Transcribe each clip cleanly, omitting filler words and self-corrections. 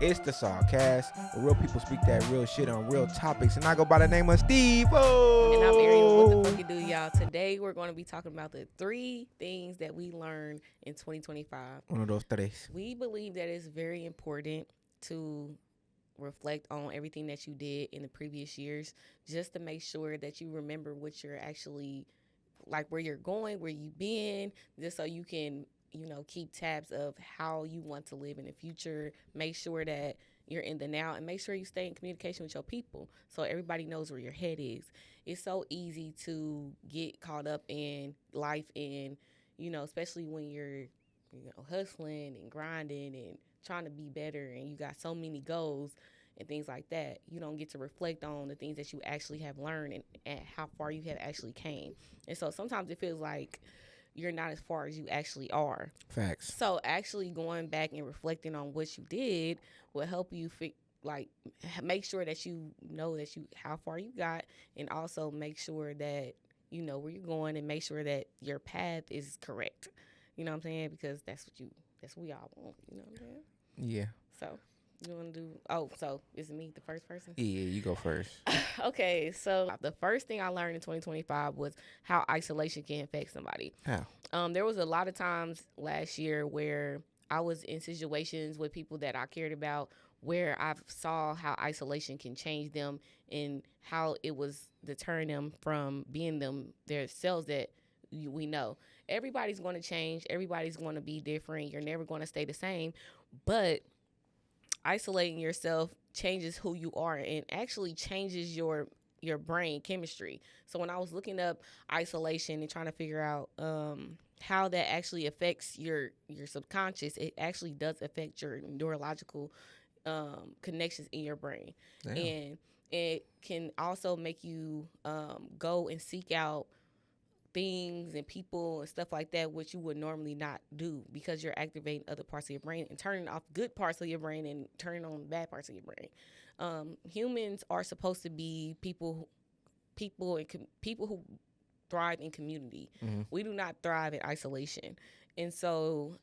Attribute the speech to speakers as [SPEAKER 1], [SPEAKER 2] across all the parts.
[SPEAKER 1] It's the SawCast, where real people speak that real shit on real topics. And I go by the name of Stevo.
[SPEAKER 2] And I'm Ariel. What the fuck you do, y'all? Today we're going to be talking about the 3 things that we learned in 2025.
[SPEAKER 1] One of those tres.
[SPEAKER 2] We believe that it's very important to reflect on everything that you did in the previous years, just to make sure that you remember what you're actually, like where you're going, where you've been, just so you can, keep tabs of how you want to live in the future. Make sure that you're in the now, and make sure you stay in communication with your people so everybody knows where your head is. It's so easy to get caught up in life, and especially when you're hustling and grinding and trying to be better, and you got so many goals and things like that. You don't get to reflect on the things that you actually have learned, and how far you have actually came. And so sometimes it feels like you're not as far as you actually are.
[SPEAKER 1] Facts.
[SPEAKER 2] So actually going back and reflecting on what you did will help you make sure that you know that how far you got, and also make sure that you know where you're going, and make sure that your path is correct. You know what I'm saying? Because that's what we all want. You know what I'm saying?
[SPEAKER 1] Yeah.
[SPEAKER 2] So you want to do? Oh, so is me the first person?
[SPEAKER 1] Yeah, you go first.
[SPEAKER 2] Okay, so the first thing I learned in 2025 was how isolation can affect somebody.
[SPEAKER 1] How?
[SPEAKER 2] There was a lot of times last year where I was in situations with people that I cared about, where I saw how isolation can change them, and how it was deterring them from being their selves that we know. Everybody's going to change. Everybody's going to be different. You're never going to stay the same. But isolating yourself changes who you are, and actually changes your brain chemistry. So when I was looking up isolation and trying to figure out how that actually affects your subconscious, it actually does affect your neurological connections in your brain.
[SPEAKER 1] Damn.
[SPEAKER 2] And it can also make you go and seek out things and people and stuff like that, which you would normally not do, because you're activating other parts of your brain and turning off good parts of your brain and turning on bad parts of your brain. Humans are supposed to be people who thrive in community.
[SPEAKER 1] Mm-hmm.
[SPEAKER 2] We do not thrive in isolation. And so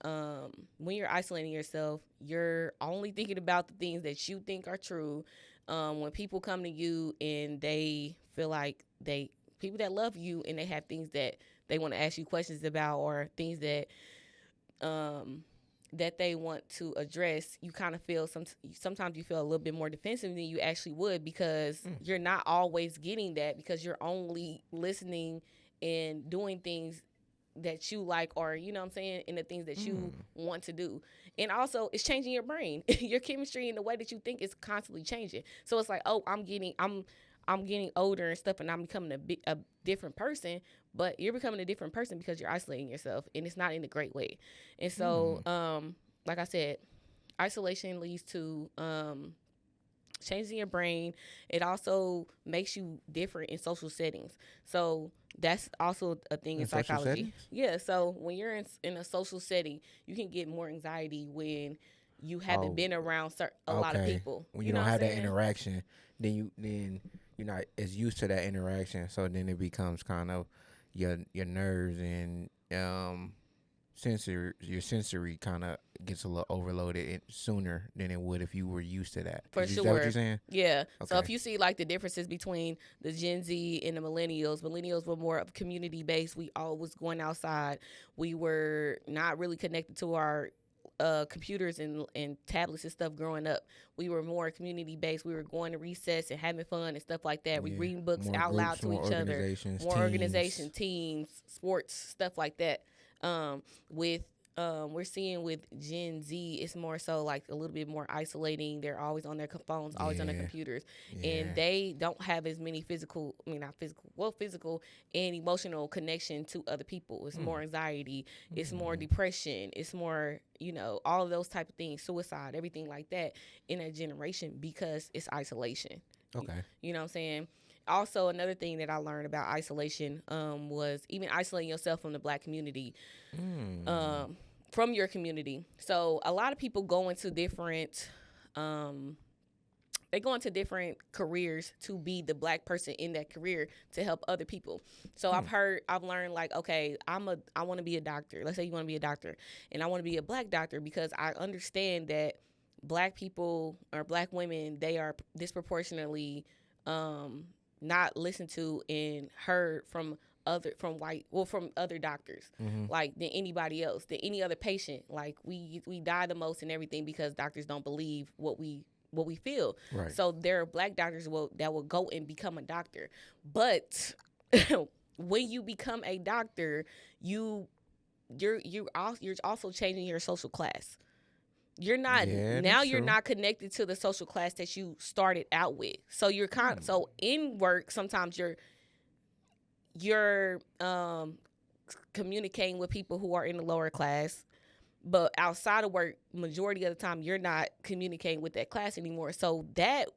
[SPEAKER 2] when you're isolating yourself, you're only thinking about the things that you think are true. When people come to you and they feel like people that love you, and they have things that they want to ask you questions about, or things that that they want to address, you kind of feel sometimes you feel a little bit more defensive than you actually would, because you're not always getting that, because you're only listening and doing things that you like, or you know what I'm saying, and the things that you want to do. And also it's changing your brain. Your chemistry and the way that you think is constantly changing. So it's like, oh, I'm getting older and stuff, and I'm becoming a different person. But you're becoming a different person because you're isolating yourself, and it's not in a great way. And so, like I said, isolation leads to changing your brain. It also makes you different in social settings. So that's also a thing in psychology. Yeah. So when you're in a social setting, you can get more anxiety when you haven't been around a lot of people.
[SPEAKER 1] When you don't have that interaction, then you're not as used to that interaction. So then it becomes kind of your nerves and your sensory kind of gets a little overloaded sooner than it would if you were used to that.
[SPEAKER 2] For
[SPEAKER 1] Is
[SPEAKER 2] sure.
[SPEAKER 1] that what you're saying?
[SPEAKER 2] Yeah.
[SPEAKER 1] Okay.
[SPEAKER 2] So if you see like the differences between the Gen Z and the millennials were more of community based. We all was going outside. We were not really connected to our computers and tablets and stuff growing up. We were more community based. We were going to recess and having fun and stuff like that. We reading books
[SPEAKER 1] more
[SPEAKER 2] out
[SPEAKER 1] groups,
[SPEAKER 2] loud to
[SPEAKER 1] more
[SPEAKER 2] each other. More organization, teams, sports, stuff like that. We're seeing with Gen Z, it's more so like a little bit more isolating. They're always on their phones, always on their computers, and they don't have as many physical and emotional connection to other people. It's more anxiety, it's more depression, it's more, all of those type of things, suicide, everything like that in that generation, because it's isolation.
[SPEAKER 1] Okay.
[SPEAKER 2] You know what I'm saying? Also, another thing that I learned about isolation was even isolating yourself from the Black community, from your community. So a lot of people go into different careers to be the Black person in that career to help other people. So I've learned like, okay, I want to be a doctor. Let's say you want to be a doctor, and I want to be a Black doctor because I understand that black people or black women, they are disproportionately not listened to and heard from from other doctors, like than anybody else, than any other patient. Like we die the most and everything because doctors don't believe what we feel.
[SPEAKER 1] Right.
[SPEAKER 2] So there are black doctors that will go and become a doctor, but when you become a doctor, you're also changing your social class. You're not you're not connected to the social class that you started out with. So you're so in work sometimes you're communicating with people who are in the lower class, but outside of work, majority of the time you're not communicating with that class anymore. So that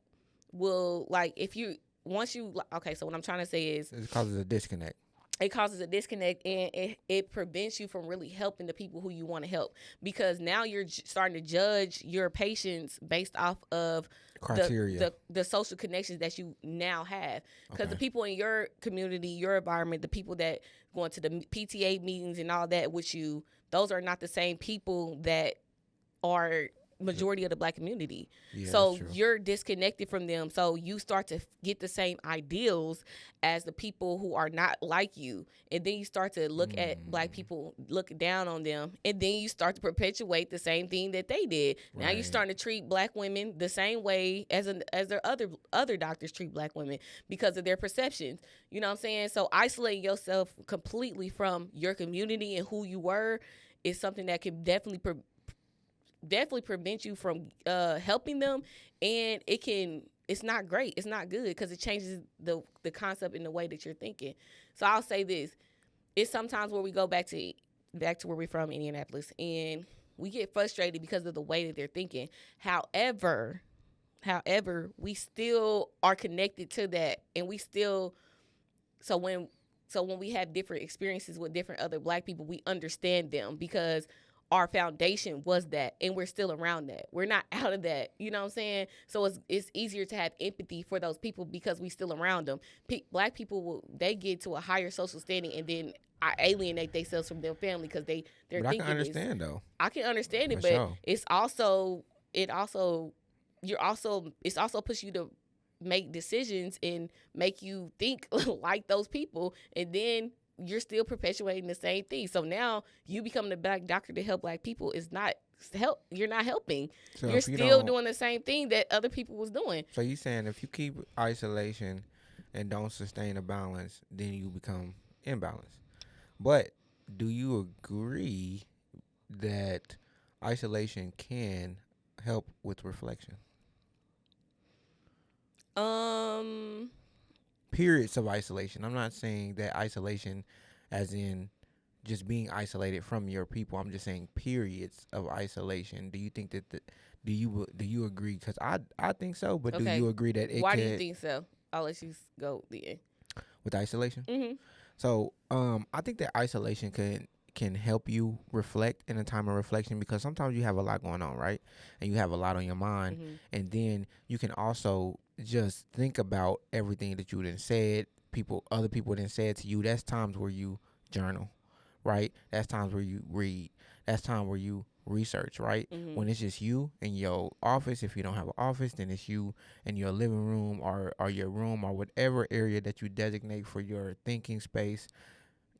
[SPEAKER 2] will, like, if you once you okay, so what I'm trying to say is
[SPEAKER 1] it causes a disconnect.
[SPEAKER 2] It causes a disconnect, and it prevents you from really helping the people who you want to help, because now you're starting to judge your patients based off of
[SPEAKER 1] criteria,
[SPEAKER 2] the social connections that you now have. Because the people in your community, your environment, the people that going to the PTA meetings and all that with you, those are not the same people that are majority of the black community. So you're disconnected from them. So you start to get the same ideals as the people who are not like you. And then you start to look at black people, look down on them. And then you start to perpetuate the same thing that they did. Now you're starting to treat black women the same way as their other doctors treat black women because of their perceptions. You know what I'm saying? So isolating yourself completely from your community and who you were is something that can definitely prevent you from helping them, and it's not great, it's not good, because it changes the concept in the way that you're thinking. So I'll say this: it's sometimes where we go back to where we're from, Indianapolis, and we get frustrated because of the way that they're thinking. However, we still are connected to that, and we still when we have different experiences with different other black people, we understand them because our foundation was that, and we're still around that. We're not out of that. You know what I'm saying? So it's easier to have empathy for those people because we still around them. Black people they get to a higher social standing, and then alienate themselves from their family because they're
[SPEAKER 1] but
[SPEAKER 2] thinking.
[SPEAKER 1] I can understand though.
[SPEAKER 2] I can understand it, but it's also push you to make decisions and make you think like those people, and then you're still perpetuating the same thing. So now you becoming a black doctor to help black people is not help. You're not helping. So you're still doing the same thing that other people was doing.
[SPEAKER 1] So you saying if you keep isolation and don't sustain a balance, then you become imbalanced. But do you agree that isolation can help with reflection? Periods of isolation. I'm not saying that isolation as in just being isolated from your people. I'm just saying periods of isolation. Do you think that do you agree? Because I think so, but do you agree that it
[SPEAKER 2] Why do you think so? I'll let you go then.
[SPEAKER 1] With isolation?
[SPEAKER 2] Mm-hmm.
[SPEAKER 1] So I think that isolation can help you reflect in a time of reflection, because sometimes you have a lot going on, right? And you have a lot on your mind. And then you can also just think about everything that you done said, other people done said to you. That's times where you journal, right? That's times where you read. That's time where you research, right? When it's just you in your office. If you don't have an office, then it's you in your living room or your room or whatever area that you designate for your thinking space.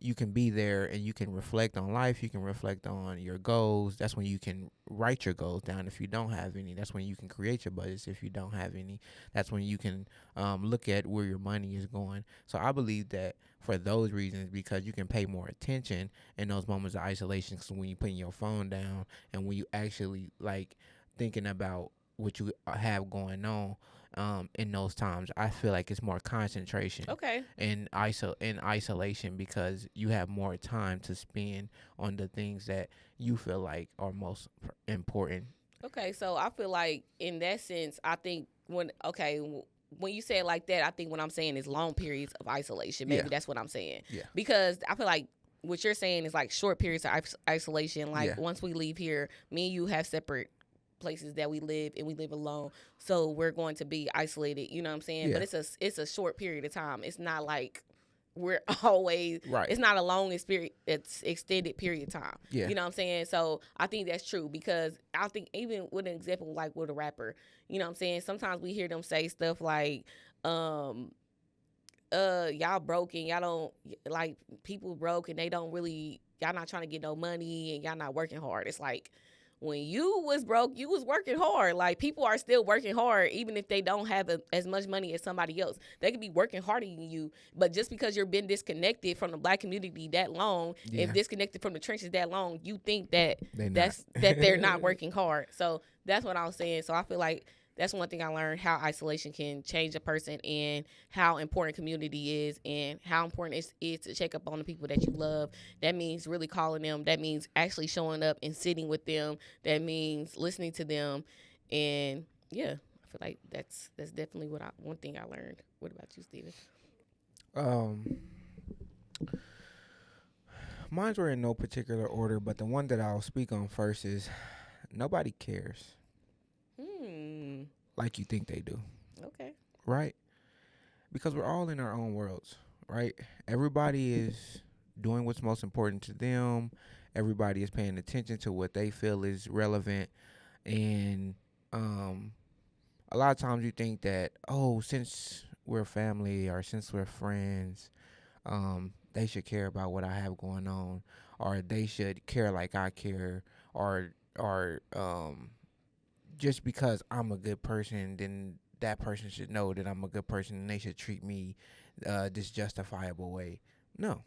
[SPEAKER 1] You can be there and you can reflect on life. You can reflect on your goals. That's when you can write your goals down if you don't have any. That's when you can create your budgets if you don't have any. That's when you can look at where your money is going. So I believe that for those reasons, because you can pay more attention in those moments of isolation. So when you putting your phone down and when you actually like thinking about what you have going on, in those times, I feel like it's more concentration.
[SPEAKER 2] Okay.
[SPEAKER 1] In isolation, because you have more time to spend on the things that you feel like are most important.
[SPEAKER 2] Okay, so I feel like in that sense, I think when you say it like that, I think what I'm saying is long periods of isolation. Maybe that's what I'm saying.
[SPEAKER 1] Yeah.
[SPEAKER 2] Because I feel like what you're saying is like short periods of isolation. Like once we leave here, me and you have separate places that we live, and we live alone, so we're going to be isolated, you know what I'm saying? But it's a short period of time. It's not like we're always
[SPEAKER 1] Right.
[SPEAKER 2] it's not a long it's extended period of time.
[SPEAKER 1] Yeah.
[SPEAKER 2] You know what I'm saying? So I think that's true, because I think even with an example like with a rapper, you know what I'm saying, sometimes we hear them say stuff like y'all broke and y'all don't, like, people broke and they don't really, y'all not trying to get no money and y'all not working hard. It's like, when you was broke, you was working hard. Like, people are still working hard, even if they don't have as much money as somebody else. They could be working harder than you, but just because you've been disconnected from the black community that long, and disconnected from the trenches that long, you think that they're not working hard. So that's what I was saying. So I feel like that's one thing I learned, how isolation can change a person, and how important community is, and how important it is to check up on the people that you love. That means really calling them. That means actually showing up and sitting with them. That means listening to them. And yeah, I feel like that's definitely one thing I learned. What about you, Steven?
[SPEAKER 1] Mine were in no particular order, but the one that I'll speak on first is nobody cares like you think they do.
[SPEAKER 2] Okay.
[SPEAKER 1] Right? Because we're all in our own worlds, right? Everybody is doing what's most important to them. Everybody is paying attention to what they feel is relevant. And a lot of times you think that, oh, since we're family or since we're friends, they should care about what I have going on, or they should care like I care, or just because I'm a good person, then that person should know that I'm a good person and they should treat me this justifiable way. No,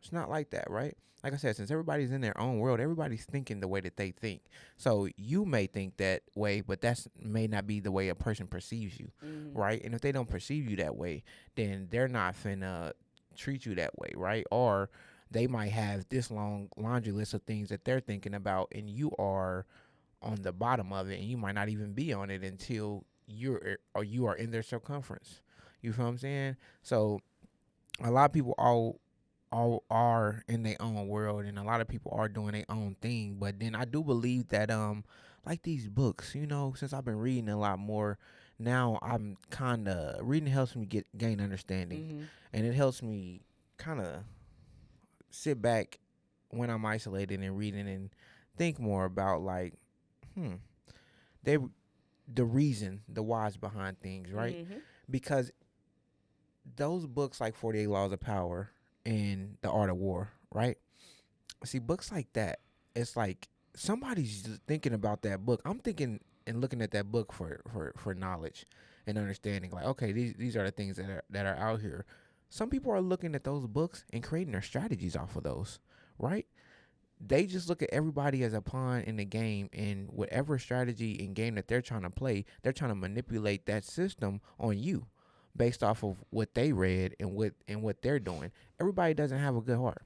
[SPEAKER 1] it's not like that, right? Like I said, since everybody's in their own world, everybody's thinking the way that they think. So you may think that way, but that may not be the way a person perceives you, right? And if they don't perceive you that way, then they're not finna treat you that way, right? Or they might have this long laundry list of things that they're thinking about, and you are on the bottom of it, and you might not even be on it until you are in their circumference. You feel what I'm saying? So a lot of people all are in their own world, and a lot of people are doing their own thing. But then I do believe that like these books, since I've been reading a lot more, now I'm kind of reading helps me gain understanding, and it helps me kind of sit back when I'm isolated and reading and think more about, like, the reason, the whys behind things, right? Because those books like 48 Laws of Power and The Art of War, right? See, books like that, it's like somebody's just thinking about that book. I'm thinking and looking at that book for knowledge and understanding. Like, okay, these are the things that are out here. Some people are looking at those books and creating their strategies off of those, right? They just look at everybody as a pawn in the game, and whatever strategy and game that they're trying to play, they're trying to manipulate that system on you based off of what they read and what they're doing. Everybody doesn't have a good heart,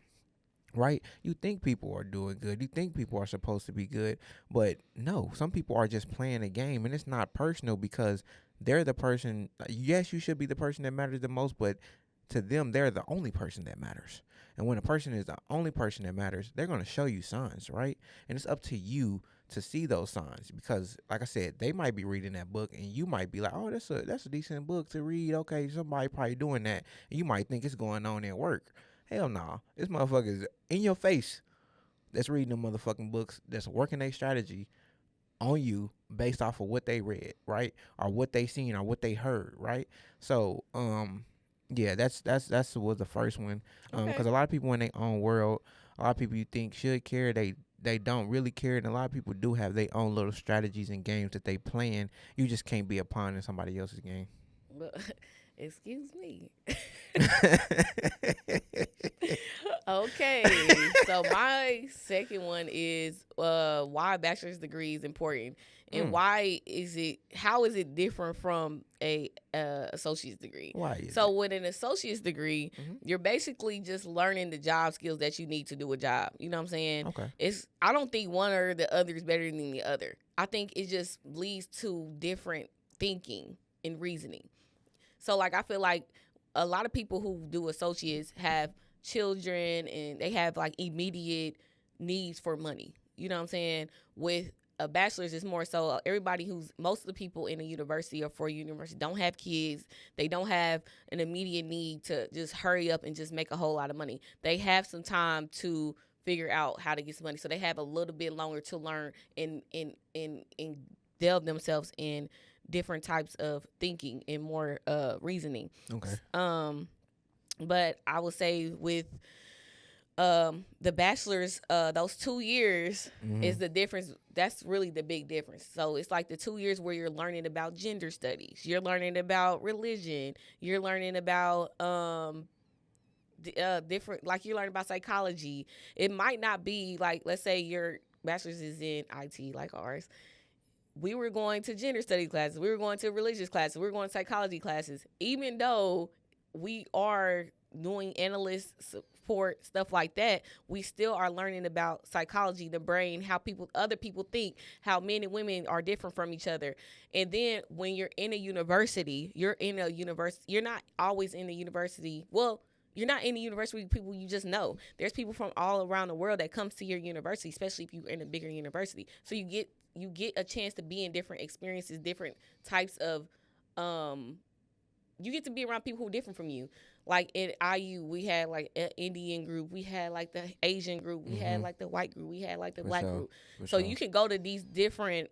[SPEAKER 1] right? You think people are doing good. You think people are supposed to be good, but no, some people are just playing a game, and it's not personal because they're the person. Yes, you should be the person that matters the most, but to them, they're the only person that matters. And when a person is the only person that matters, they're going to show you signs, right? And it's up to you to see those signs, because, like I said, they might be reading that book and you might be like, oh, that's a decent book to read. Okay, somebody probably doing that. And you might think it's going on at work. Hell no. This motherfucker's in your face that's reading them motherfucking books, that's working their strategy on you based off of what they read, right? Or what they seen or what they heard, right? So, yeah, that's was the first one. Because a lot of people in their own world, a lot of people you think should care, they don't really care, and a lot of people do have their own little strategies and games that they playing. You just can't be a pawn in somebody else's game.
[SPEAKER 2] Well, excuse me. Okay, so my second one is why a bachelor's degree is important, and how is it different from a associate's degree?
[SPEAKER 1] Why?
[SPEAKER 2] So with an associate's degree, you're basically just learning the job skills that you need to do a job. You know what I'm saying?
[SPEAKER 1] Okay.
[SPEAKER 2] I don't think one or the other is better than the other. I think it just leads to different thinking and reasoning. So, like, I feel like a lot of people who do associates have children and they have, like, immediate needs for money. You know what I'm saying? With a bachelor's is more so everybody most of the people in a university or for a university don't have kids. They don't have an immediate need to just hurry up and just make a whole lot of money. They have some time to figure out how to get some money. So they have a little bit longer to learn and delve themselves in different types of thinking and more reasoning.
[SPEAKER 1] Okay.
[SPEAKER 2] But I would say with the bachelor's, those 2 years is the difference. That's really the big difference. So it's like the 2 years where you're learning about gender studies, you're learning about religion, you're learning about different, like you learn about psychology. It might not be like, let's say your bachelor's is in IT like ours. We were going to gender study classes, we were going to religious classes, we were going to psychology classes, even though we are doing analyst support, stuff like that, we still are learning about psychology, the brain, how other people think, how men and women are different from each other. And then when you're in a university, you're not always in the university. Well, you're not in the university with people you just know. There's people from all around the world that comes to your university, especially if you're in a bigger university. So you get a chance to be in different experiences, different types of you get to be around people who are different from you. Like in IU, we had like an Indian group, we had like the Asian group, we had like the white group, we had like the black group. So you can go to these different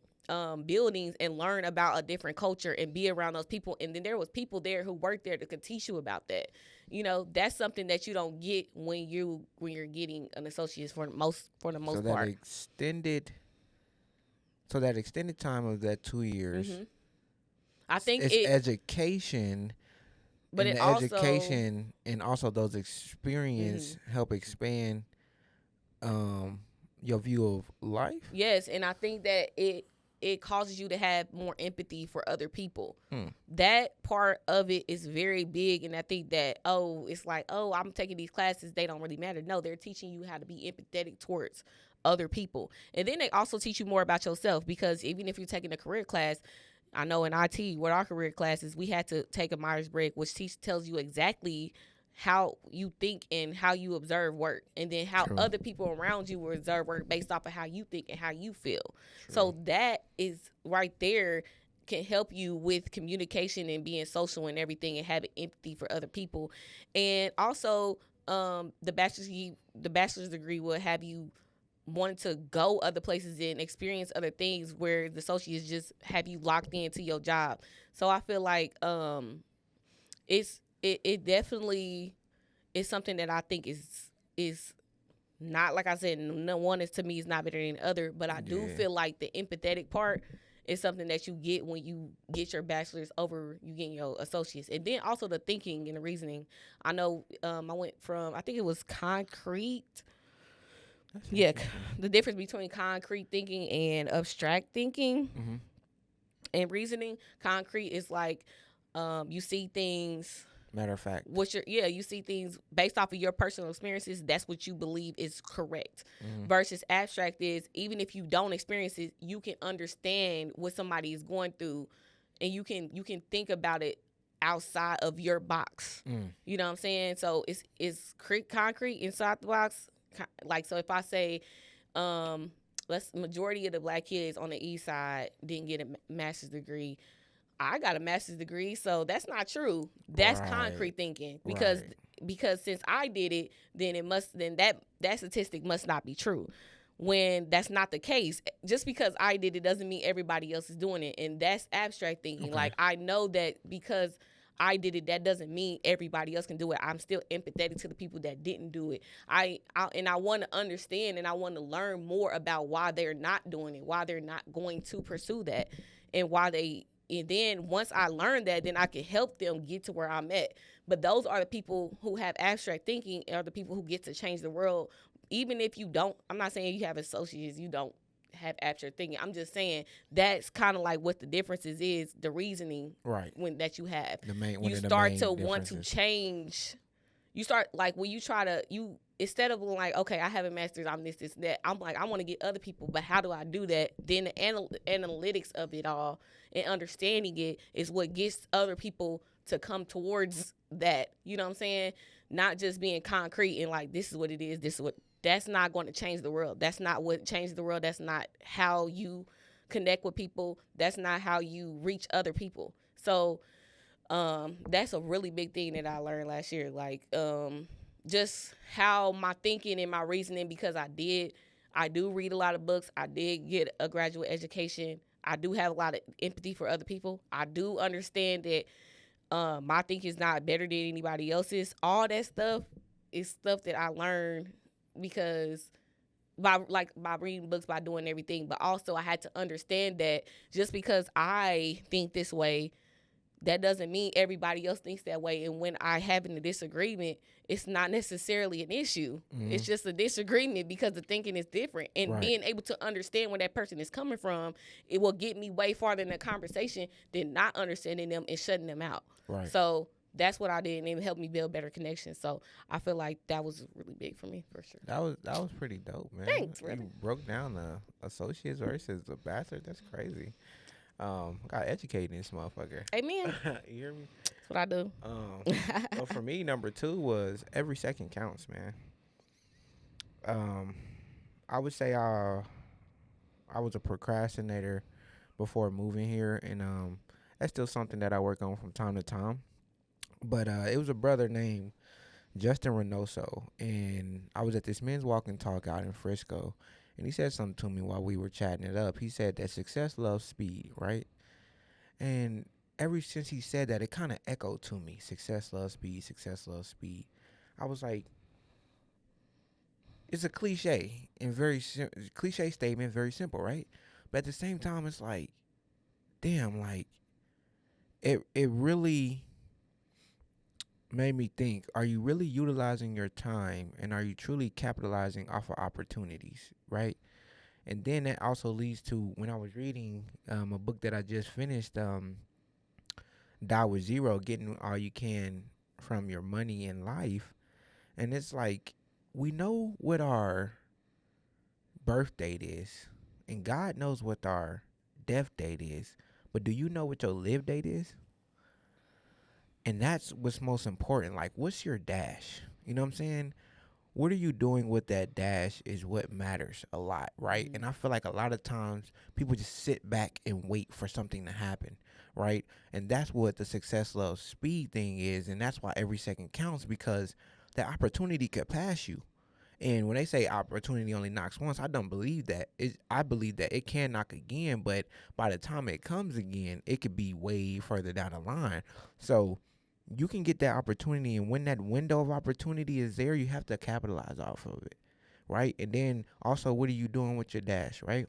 [SPEAKER 2] buildings and learn about a different culture and be around those people. And then there was people there who worked there that could teach you about that. You know, that's something that you don't get when you're getting an associate's for the most part.
[SPEAKER 1] So that extended time of that 2 years.
[SPEAKER 2] I think
[SPEAKER 1] it's education,
[SPEAKER 2] but
[SPEAKER 1] and
[SPEAKER 2] it
[SPEAKER 1] education and also those experience help expand your view of life.
[SPEAKER 2] Yes, and I think that it causes you to have more empathy for other people. That part of it is very big, and I think that it's like, I'm taking these classes, they don't really matter. No, they're teaching you how to be empathetic towards other people. And then they also teach you more about yourself, because even if you're taking a career class, I know in IT, with our career classes, we had to take a Myers-Briggs, which tells you exactly how you think and how you observe work, and then how other people around you will observe work based off of how you think and how you feel. So that is right there can help you with communication and being social and everything, and having empathy for other people. And also, the bachelor's degree will have you wanting to go other places and experience other things, where the associates just have you locked into your job. So I feel like it definitely is something that I think is not, like I said, no one is, to me, is not better than the other, but I do feel like the empathetic part is something that you get when you get your bachelor's over you getting your associates. And then also the thinking and the reasoning. I know I went from, I think it was concrete. The difference between concrete thinking and abstract thinking and reasoning. Concrete is like you see things.
[SPEAKER 1] Matter of fact,
[SPEAKER 2] you see things based off of your personal experiences. That's what you believe is correct. Versus abstract is, even if you don't experience it, you can understand what somebody is going through, and you can think about it outside of your box. You know what I'm saying? So it's concrete inside the box. Like, so if I say, majority of the black kids on the east side didn't get a master's degree. I got a master's degree, so that's not true. That's concrete thinking, because since I did it, then that statistic must not be true. When that's not the case, just because I did it doesn't mean everybody else is doing it, and that's abstract thinking. Like, I know that because I did it, that doesn't mean everybody else can do it. I'm still empathetic to the people that didn't do it. I want to understand, and I want to learn more about why they're not doing it, why they're not going to pursue that, and why they. And then once I learn that, then I can help them get to where I'm at. But those are the people who have abstract thinking, are the people who get to change the world. Even if you don't, I'm not saying you have associates, you don't have abstract thinking. I'm just saying that's kind of like what the differences is, the reasoning that you have. You start to want to change. You start, like, when you try to, instead of like, okay, I have a master's, I'm this, that, I'm like, I want to get other people, but how do I do that? Then the analytics of it all and understanding it is what gets other people to come towards that. You know what I'm saying? Not just being concrete and like, this is what it is, this is what that's not going to change the world. That's not what changes the world. That's not how you connect with people. That's not how you reach other people. So that's a really big thing that I learned last year. Like just how my thinking and my reasoning, because I do read a lot of books. I did get a graduate education. I do have a lot of empathy for other people. I do understand that my thinking is not better than anybody else's. All that stuff is stuff that I learned because by reading books, by doing everything. But also I had to understand that just because I think this way, that doesn't mean everybody else thinks that way. And when I having a disagreement, it's not necessarily an issue. Mm-hmm. It's just a disagreement because the thinking is different. And being able to understand where that person is coming from, it will get me way farther in the conversation than not understanding them and shutting them out. Right. So that's what I did, and it helped me build better connections. So I feel like that was really big for me, for sure.
[SPEAKER 1] That was pretty dope, man.
[SPEAKER 2] Thanks,
[SPEAKER 1] You broke down the associates versus the bachelor. That's crazy. Got educated in this motherfucker.
[SPEAKER 2] Amen.
[SPEAKER 1] You hear me?
[SPEAKER 2] That's what I do.
[SPEAKER 1] Well, for me, number 2 was every second counts, man. I would say I was a procrastinator before moving here, and that's still something that I work on from time to time. But it was a brother named Justin Reynoso, and I was at this men's walk and talk out in Frisco. And he said something to me while we were chatting it up. He said that success loves speed, right? And ever since he said that, it kind of echoed to me. Success loves speed, success loves speed. I was like, it's a cliche and cliche statement, very simple, right? But at the same time, it's like, damn, like, it really made me think, are you really utilizing your time, and are you truly capitalizing off of opportunities, right? And then that also leads to, when I was reading a book that I just finished, Die with Zero, Getting All You Can from Your Money in Life. And it's like, we know what our birth date is, and God knows what our death date is, but do you know what your live date is? And that's what's most important. Like, what's your dash? You know what I'm saying? What are you doing with that dash is what matters a lot, right? Mm-hmm. And I feel like a lot of times people just sit back and wait for something to happen, right? And that's what the success loves speed thing is. And that's why every second counts, because the opportunity could pass you. And when they say opportunity only knocks once, I don't believe that. I believe that it can knock again, but by the time it comes again, it could be way further down the line. So you can get that opportunity, and when that window of opportunity is there, you have to capitalize off of it, right? And then also, what are you doing with your dash, right?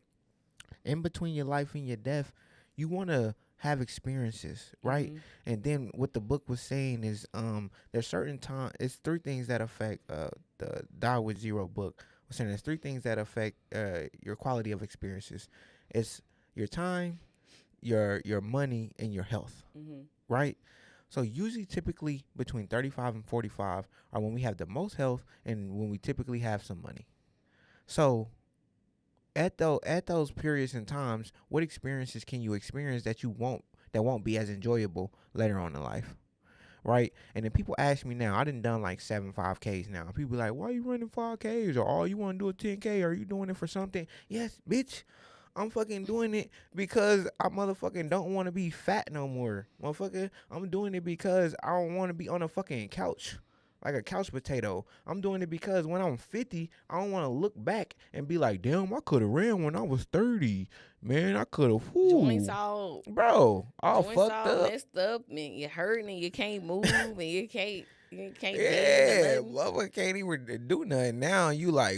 [SPEAKER 1] In between your life and your death, you want to have experiences, right? Mm-hmm. And then what the book was saying is there's certain time, it's 3 things that affect the Die with Zero book was saying there's 3 things that affect your quality of experiences. It's your time, your money, and your health, right? So usually, typically, between 35 and 45 are when we have the most health and when we typically have some money. So at those periods and times, what experiences can you experience that won't be as enjoyable later on in life, right? And then people ask me now, I done like 7 5Ks now. People be like, why are you running 5Ks? Or all you want to do a 10K? Are you doing it for something? Yes, bitch. I'm fucking doing it because I motherfucking don't want to be fat no more. Motherfucker, I'm doing it because I don't want to be on a fucking couch like a couch potato. I'm doing it because when I'm 50, I don't want to look back and be like, damn, I could have ran when I was 30. Man, I could have.
[SPEAKER 2] Joints all,
[SPEAKER 1] bro, all fucked up,
[SPEAKER 2] messed up, and you hurting, and you can't move, and you can't.
[SPEAKER 1] Yeah, mother can't even do nothing. Now you like,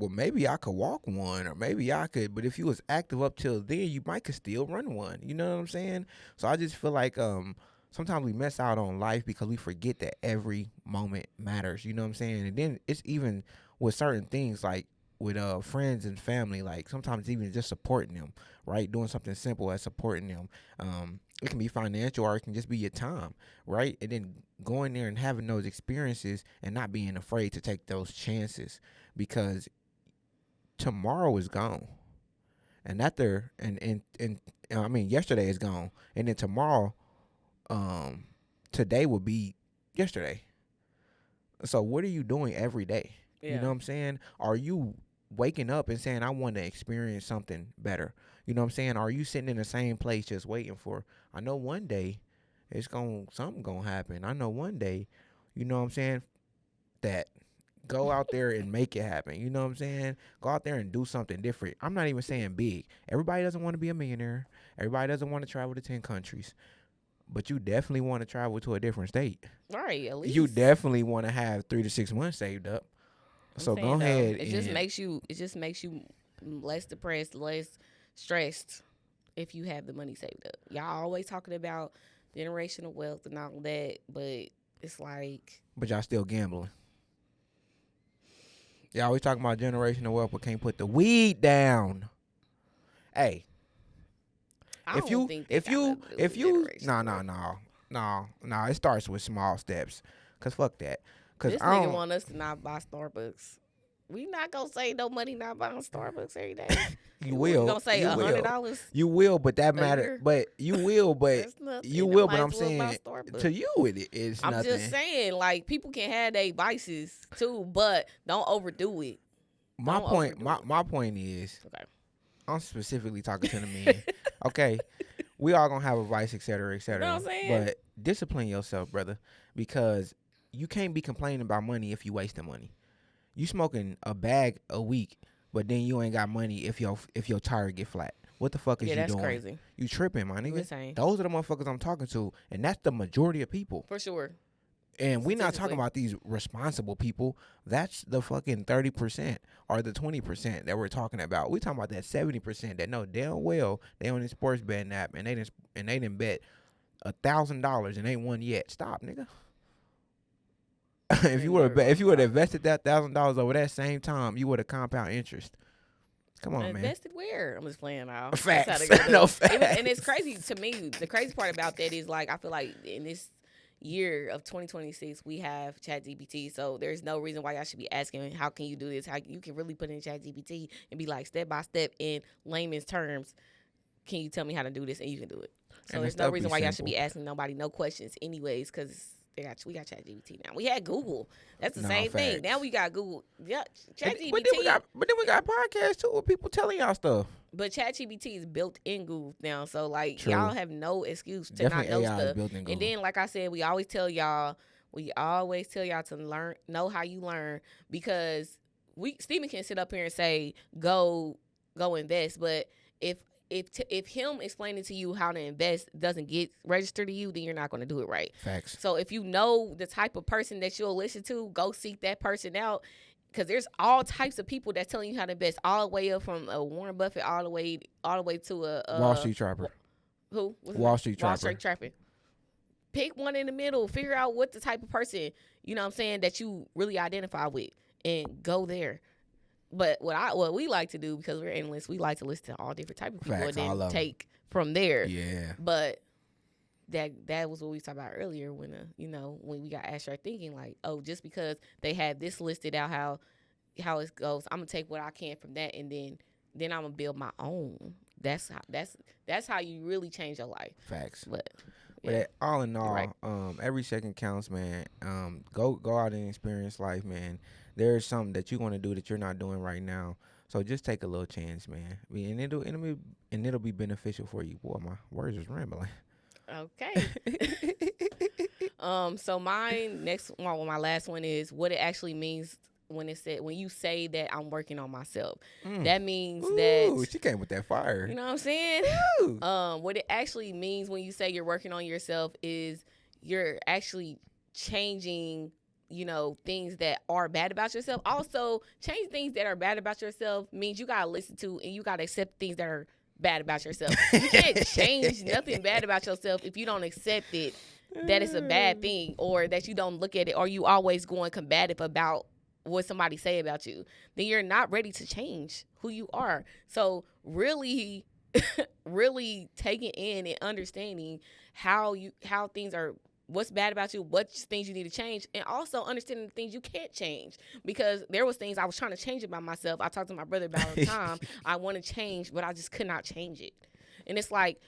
[SPEAKER 1] well, maybe I could walk one, or maybe I could. But if you was active up till then, you might could still run one. You know what I'm saying? So I just feel like sometimes we miss out on life because we forget that every moment matters. You know what I'm saying? And then it's even with certain things like with friends and family, like sometimes even just supporting them, right? Doing something simple as supporting them. It can be financial, or it can just be your time, right? And then going there and having those experiences and not being afraid to take those chances, because tomorrow is gone. And after and I mean, yesterday is gone, and then tomorrow, today will be yesterday. So what are you doing every day?
[SPEAKER 2] Yeah.
[SPEAKER 1] You know what I'm saying? Are you waking up and saying, I want to experience something better? You know what I'm saying? Are you sitting in the same place just waiting for, I know one day something gonna happen. I know one day, you know what I'm saying, that go out there and make it happen. You know what I'm saying? Go out there and do something different. I'm not even saying big. Everybody doesn't want to be a millionaire. Everybody doesn't want to travel to 10 countries. But you definitely want to travel to a different state.
[SPEAKER 2] Right, at least.
[SPEAKER 1] You definitely want to have 3 to 6 months saved up. So go ahead.
[SPEAKER 2] It just makes you less depressed, less stressed if you have the money saved up. Y'all always talking about generational wealth and all that, but it's like.
[SPEAKER 1] But y'all still gambling. Y'all always talking about generational wealth, but can't put the weed down. Hey. If you it starts with small steps. Cause fuck that. Cause
[SPEAKER 2] this nigga want us to not buy Starbucks. We not gonna save no money not buying Starbucks every day.
[SPEAKER 1] You will.
[SPEAKER 2] You gonna say $100?
[SPEAKER 1] You will, but that matter. But you will, but you will. But I'm saying to you, it's
[SPEAKER 2] I'm
[SPEAKER 1] nothing.
[SPEAKER 2] just saying, like, people can have their vices too, but don't overdo it.
[SPEAKER 1] My point is,
[SPEAKER 2] okay.
[SPEAKER 1] I'm specifically talking to the men. Okay, we all gonna have a vice, et cetera, et cetera.
[SPEAKER 2] You know what I'm saying?
[SPEAKER 1] But discipline yourself, brother, because you can't be complaining about money if you wasting money. You smoking a bag a week, but then you ain't got money if your tire get flat. What the fuck is you doing? Yeah, that's
[SPEAKER 2] crazy.
[SPEAKER 1] You tripping, my nigga.
[SPEAKER 2] Insane.
[SPEAKER 1] Those are the motherfuckers I'm talking to, and that's the majority of people.
[SPEAKER 2] For sure.
[SPEAKER 1] And we're not talking about these responsible people. That's the fucking 30% or the 20% that we're talking about. We're talking about that 70% that know damn well they on a sports betting app and they didn't bet $1,000 and ain't won yet. Stop, nigga. if you would have invested that $1,000 over that same time, you would have compound interest. Come on, man.
[SPEAKER 2] Invested where? I'm just playing out.
[SPEAKER 1] Facts. No facts.
[SPEAKER 2] And it's crazy to me. The crazy part about that is, like, I feel like in this year of 2026 we have ChatGPT, so there's no reason why y'all should be asking how can you do this. How you can really put in ChatGPT and be like, step by step in layman's terms, can you tell me how to do this, and you can do it. So there's no reason why y'all should be asking nobody no questions anyways, because we got ChatGPT now. We had Google. That's the same thing. Now we got Google. Yeah, ChatGPT. But
[SPEAKER 1] then we got podcasts too with people telling y'all stuff.
[SPEAKER 2] But ChatGPT is built in Google now, so like
[SPEAKER 1] True.
[SPEAKER 2] Y'all have no excuse to
[SPEAKER 1] Definitely
[SPEAKER 2] not know
[SPEAKER 1] AI
[SPEAKER 2] stuff.
[SPEAKER 1] Is built in Google.
[SPEAKER 2] And then, like I said, we always tell y'all to know how you learn, because Stephen can sit up here and say go invest, but if him explaining to you how to invest doesn't get registered to you, then you're not going to do it right.
[SPEAKER 1] Facts.
[SPEAKER 2] So if you know the type of person that you'll listen to, go seek that person out, because there's all types of people that's telling you how to invest, all the way up from Warren Buffett all the way to a
[SPEAKER 1] Wall Street Trapper.
[SPEAKER 2] Who?
[SPEAKER 1] Wall Street Trapper.
[SPEAKER 2] Wall Street Trapping. Pick one in the middle. Figure out what the type of person, you know what I'm saying, that you really identify with, and go there. But what we like to do, because we're analysts, we like to listen to all different type of people.
[SPEAKER 1] Facts,
[SPEAKER 2] and then take from there.
[SPEAKER 1] Yeah.
[SPEAKER 2] But that was what we talked about earlier when when we got abstract thinking, like, oh, just because they have this listed out how it goes, I'm gonna take what I can from that, and then I'm gonna build my own. That's how you really change your life.
[SPEAKER 1] Facts.
[SPEAKER 2] But
[SPEAKER 1] all in all,
[SPEAKER 2] right.
[SPEAKER 1] Every second counts, man. Go out and experience life, man. There's something that you want to do that you're not doing right now, so just take a little chance, man. And it'll be beneficial for you. Boy, my words is rambling.
[SPEAKER 2] Okay. So my last one is what it actually means when you say that I'm working on myself. That means that
[SPEAKER 1] she came with that fire.
[SPEAKER 2] You know what I'm saying? What it actually means when you say you're working on yourself is you're actually changing, things that are bad about yourself. Also, change things that are bad about yourself means you gotta listen to and you gotta accept things that are bad about yourself. You can't change nothing bad about yourself if you don't accept it, that it's a bad thing, or that you don't look at it, or you always going combative about what somebody say about you. Then you're not ready to change who you are. So really really taking in and understanding how things are, what's bad about you, what things you need to change, and also understanding the things you can't change. Because there was things I was trying to change about myself. I talked to my brother about all the time. I want to change, but I just could not change it. And it's like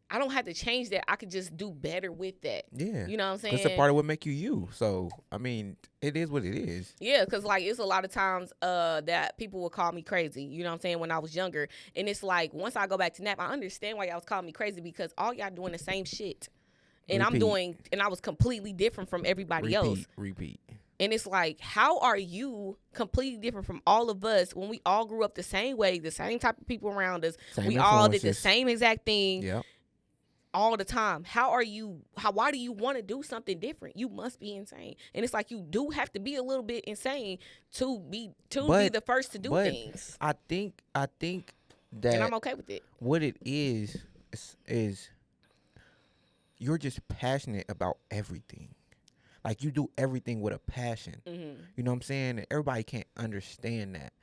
[SPEAKER 2] I don't have to change that. I could just do better with that.
[SPEAKER 1] Yeah.
[SPEAKER 2] You know what I'm saying?
[SPEAKER 1] Because it's a part of what make you you. So, I mean, it is what it is.
[SPEAKER 2] Yeah, because, like, it's a lot of times that people will call me crazy, you know what I'm saying, when I was younger. And it's like, once I go back to NAP, I understand why y'all was calling me crazy, because all y'all doing the same shit. And I was completely different from everybody else.
[SPEAKER 1] Repeat.
[SPEAKER 2] And it's like, how are you completely different from all of us when we all grew up the same way, the same type of people around us? We all did the same exact thing.
[SPEAKER 1] Yep.
[SPEAKER 2] All the time. Why do you want to do something different? You must be insane. And it's like, you do have to be a little bit insane to be the first to do things.
[SPEAKER 1] I think that,
[SPEAKER 2] and I'm okay with it.
[SPEAKER 1] What it is you're just passionate about everything. Like, you do everything with a passion.
[SPEAKER 2] Mm-hmm.
[SPEAKER 1] You know what I'm saying? And everybody can't understand that,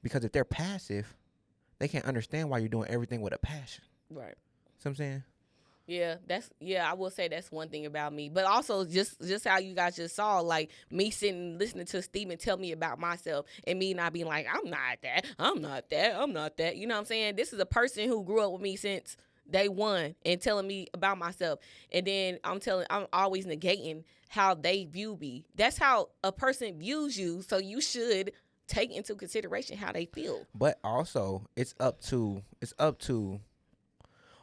[SPEAKER 1] because if they're passive, they can't understand why you're doing everything with a passion.
[SPEAKER 2] Right.
[SPEAKER 1] See what I'm saying?
[SPEAKER 2] Yeah, I will say that's one thing about me. But also, just how you guys just saw, like, me sitting listening to Steven tell me about myself, and me not being like, I'm not that, I'm not that, I'm not that. You know what I'm saying? This is a person who grew up with me since day one and telling me about myself. And then I'm always negating how they view me. That's how a person views you, so you should take into consideration how they feel.
[SPEAKER 1] But also, it's up to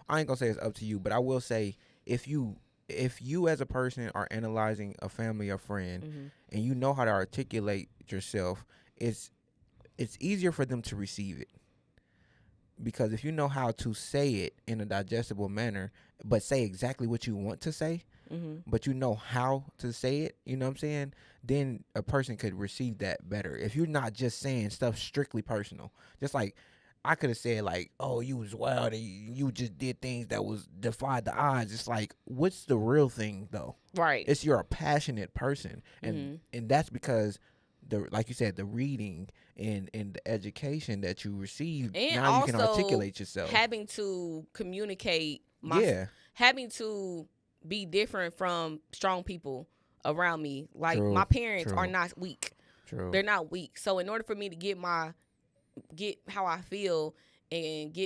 [SPEAKER 1] I ain't gonna say it's up to you, but I will say, if you as a person are analyzing a family or friend,
[SPEAKER 2] mm-hmm.
[SPEAKER 1] and you know how to articulate yourself, it's easier for them to receive it. Because if you know how to say it in a digestible manner, but say exactly what you want to say,
[SPEAKER 2] mm-hmm.
[SPEAKER 1] but you know how to say it, you know what I'm saying? Then a person could receive that better. If you're not just saying stuff strictly personal, just like, I could have said, like, oh, you was wild and you just did things that was defied the odds. It's like, what's the real thing, though?
[SPEAKER 2] Right.
[SPEAKER 1] It's you're a passionate person. And
[SPEAKER 2] mm-hmm.
[SPEAKER 1] and that's because, like you said, the reading and the education that you received,
[SPEAKER 2] and
[SPEAKER 1] now you can articulate yourself.
[SPEAKER 2] Having to communicate, having to be different from strong people around me. Like,
[SPEAKER 1] True.
[SPEAKER 2] my parents
[SPEAKER 1] True.
[SPEAKER 2] are not weak.
[SPEAKER 1] True.
[SPEAKER 2] They're not weak. So in order for me to get how I feel and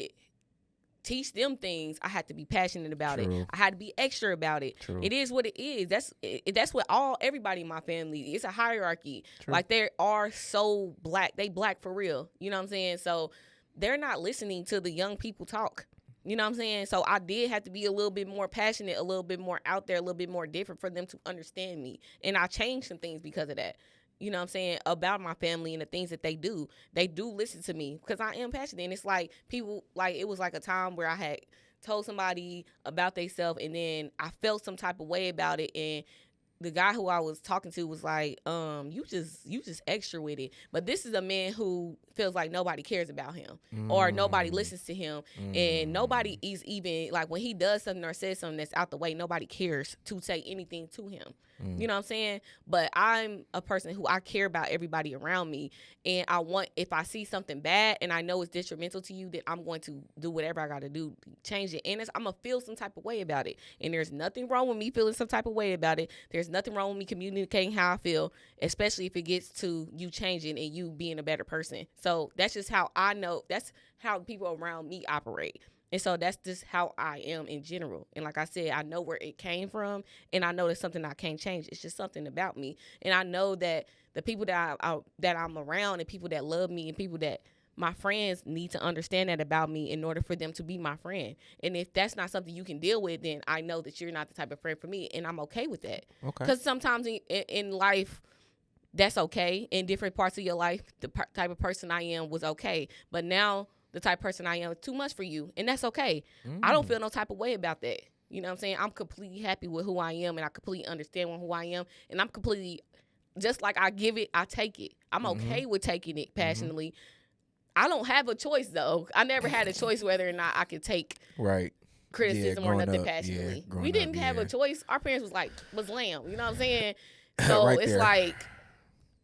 [SPEAKER 2] teach them things, I had to be passionate about
[SPEAKER 1] True.
[SPEAKER 2] it. I had to be extra about it.
[SPEAKER 1] True.
[SPEAKER 2] It is what it is. That's what everybody in my family, it's a hierarchy.
[SPEAKER 1] True.
[SPEAKER 2] Like, they are so black. They black for real. You know what I'm saying? So they're not listening to the young people talk. You know what I'm saying? So I did have to be a little bit more passionate, a little bit more out there, a little bit more different for them to understand me. And I changed some things because of that. You know what I'm saying, about my family and the things that they do. They do listen to me because I am passionate. And it's like, people, like, it was like a time where I had told somebody about themselves, and then I felt some type of way about it, and the guy who I was talking to was like, you just extra with it. But this is a man who feels like nobody cares about him, or nobody listens to him, and nobody is even, like, when he does something or says something that's out the way, nobody cares to say anything to him. You know what I'm saying? But I'm a person who, I care about everybody around me, and if I see something bad and I know it's detrimental to you, then I'm going to do whatever I got to do to change it. And I'm going to feel some type of way about it. And there's nothing wrong with me feeling some type of way about it. There's nothing wrong with me communicating how I feel, especially if it gets to you changing and you being a better person. So that's just how I know. That's how people around me operate. And so that's just how I am in general. And like I said, I know where it came from, and I know there's something I can't change. It's just something about me. And I know that the people that I'm around, and people that love me, and people that my friends, need to understand that about me in order for them to be my friend. And if that's not something you can deal with, then I know that you're not the type of friend for me, and I'm okay with that.
[SPEAKER 1] Okay.
[SPEAKER 2] Because sometimes in life, that's okay. In different parts of your life, the type of person I am was okay. But now, the type of person I am is too much for you, and that's okay. I don't feel no type of way about that. You know what I'm saying? I'm completely happy with who I am, and I completely understand who I am, and I'm completely, just like I give it, I take it. I'm okay with taking it passionately. I don't have a choice, though. I never had a choice whether or not I could take criticism or nothing passionately. We didn't have a choice. Our parents was lamb. You know what I'm saying? So
[SPEAKER 1] Right
[SPEAKER 2] it's
[SPEAKER 1] there.
[SPEAKER 2] like,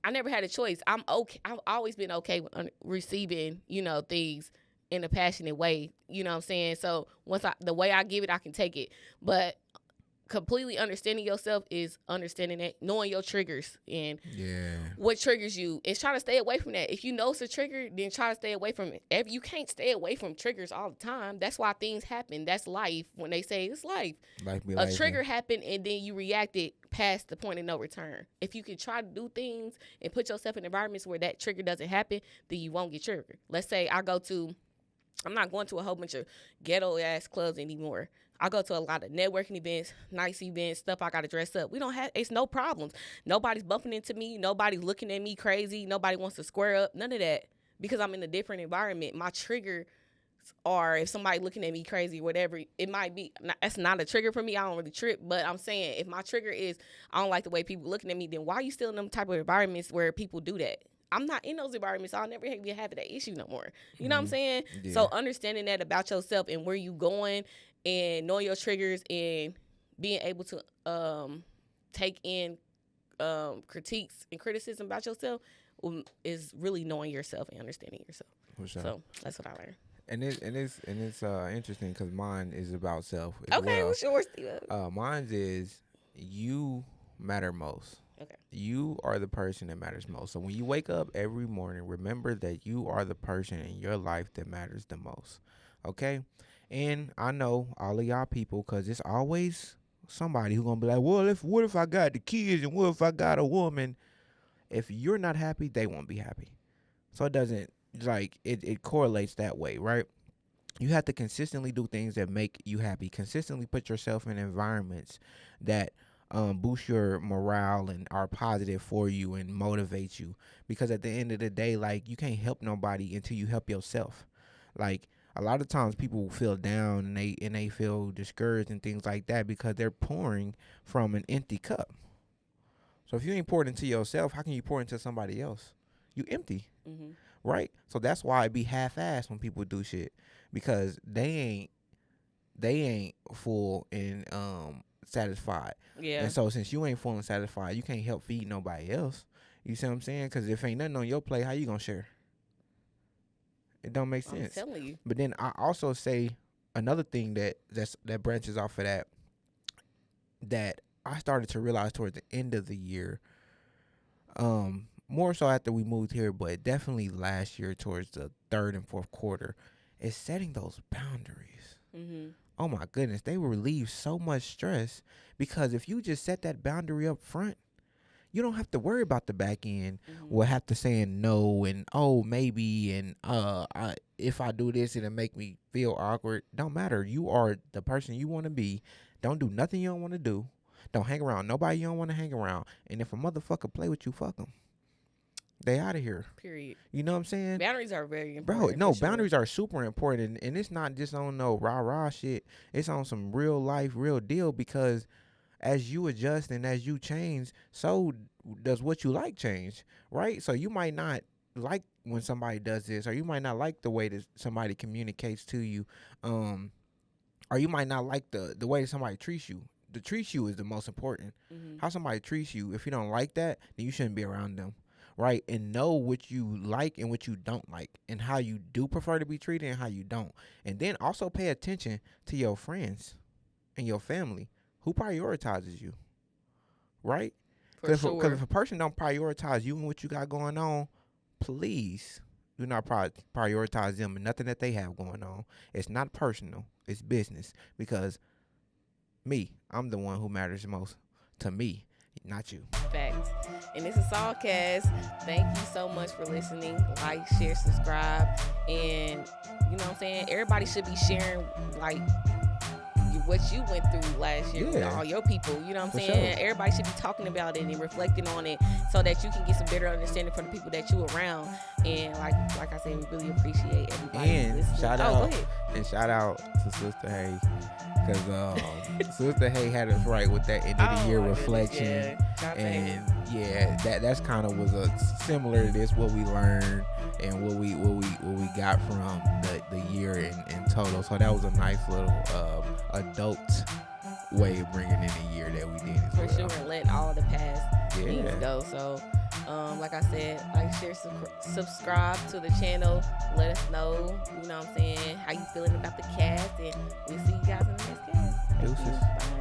[SPEAKER 2] I never had a choice. I'm okay. I've always been okay with receiving, things in a passionate way. You know what I'm saying? So the way I give it, I can take it. But completely understanding yourself is understanding that, knowing your triggers and
[SPEAKER 1] Yeah.
[SPEAKER 2] what triggers you, is trying to stay away from that. If you know it's a trigger, then try to stay away from it. If you can't stay away from triggers all the time, that's why things happen. That's life. When they say it's life, a trigger happened and then you reacted past the point of no return. If you can try to do things and put yourself in environments where that trigger doesn't happen, then you won't get triggered. Let's say I'm not going to a whole bunch of ghetto ass clubs anymore. I go to a lot of networking events, nice events, stuff I got to dress up. It's no problems. Nobody's bumping into me. Nobody's looking at me crazy. Nobody wants to square up. None of that, because I'm in a different environment. My trigger, or if somebody looking at me crazy or whatever, it might be, that's not a trigger for me. I don't really trip, but I'm saying if my trigger is I don't like the way people looking at me, then why are you still in them type of environments where people do that? I'm not in those environments. I'll never be having that issue no more. You know what I'm saying? Yeah. So understanding that about yourself and where you going, and knowing your triggers, and being able to take in critiques and criticism about yourself is really knowing yourself and understanding yourself. Sure. So that's what I learned.
[SPEAKER 1] And it's interesting because mine is about self.
[SPEAKER 2] Okay, what's yours, Steve?
[SPEAKER 1] Mine is you matter most.
[SPEAKER 2] Okay.
[SPEAKER 1] You are the person that matters most. So when you wake up every morning, remember that you are the person in your life that matters the most. Okay? And I know all of y'all people, because it's always somebody who's going to be like, well, what if I got the kids and what if I got a woman? If you're not happy, they won't be happy. So it doesn't, it correlates that way, right? You have to consistently do things that make you happy. Consistently put yourself in environments that boost your morale and are positive for you and motivate you. Because at the end of the day, you can't help nobody until you help yourself. A lot of times people feel down and they feel discouraged and things like that because they're pouring from an empty cup. So if you ain't poured into yourself, how can you pour into somebody else? You empty, right? So that's why it be half-assed when people do shit, because they ain't full and satisfied.
[SPEAKER 2] Yeah.
[SPEAKER 1] And so since you ain't full and satisfied, you can't help feed nobody else. You see what I'm saying? Because if ain't nothing on your plate, how you gonna share? It don't make sense.
[SPEAKER 2] I'm telling you.
[SPEAKER 1] But then I also say another thing that branches off of that I started to realize towards the end of the year, more so after we moved here, but definitely last year towards the third and fourth quarter, is setting those boundaries. Oh my goodness, they will relieve so much stress, because if you just set that boundary up front, you don't have to worry about the back end. We'll have to saying no and maybe and if I do this it'll make me feel awkward. Don't matter. You are the person you want to be. Don't do nothing you don't want to do. Don't hang around nobody you don't want to hang around. And if a motherfucker play with you, fuck them. They out of here.
[SPEAKER 2] Period.
[SPEAKER 1] You know what I'm saying?
[SPEAKER 2] Boundaries are very important.
[SPEAKER 1] Bro, no, boundaries are super important, and it's not just on no rah shit. It's on some real life, real deal, because as you adjust and as you change, so does what you like change, right? So you might not like when somebody does this, or you might not like the way that somebody communicates to you, or you might not like the way somebody treats you. The treats you is the most important. How somebody treats you, if you don't like that, then you shouldn't be around them, right? And know what you like and what you don't like, and how you do prefer to be treated and how you don't. And then also pay attention to your friends and your family. Who prioritizes you, right? Because if a person don't prioritize you and what you got going on, please do not prioritize them and nothing that they have going on. It's not personal. It's business. Because I'm the one who matters most to me, not you.
[SPEAKER 2] Facts. And this is SawCast. Thank you so much for listening. Like, share, subscribe. And you know what I'm saying? Everybody should be sharing, what you went through last year with all your people. You know what I'm saying? Sure. Everybody should be talking about it and reflecting on it, so that you can get some better understanding from the people that you around. And like I said, we really appreciate everybody.
[SPEAKER 1] And shout out to Sister Hay, because Sister Hay had us right with that end of the year reflection. And that's kind of was similar to this, what we learned and what we got from the year in total. So that was a nice little adult way of bringing in the year that we did as
[SPEAKER 2] for sure, and letting all the past things go. So like I said, like, share, subscribe to the channel. Let us know, you know what I'm saying, how you feeling about the cast, and we'll see you guys in the next cast.
[SPEAKER 1] Deuces. Bye.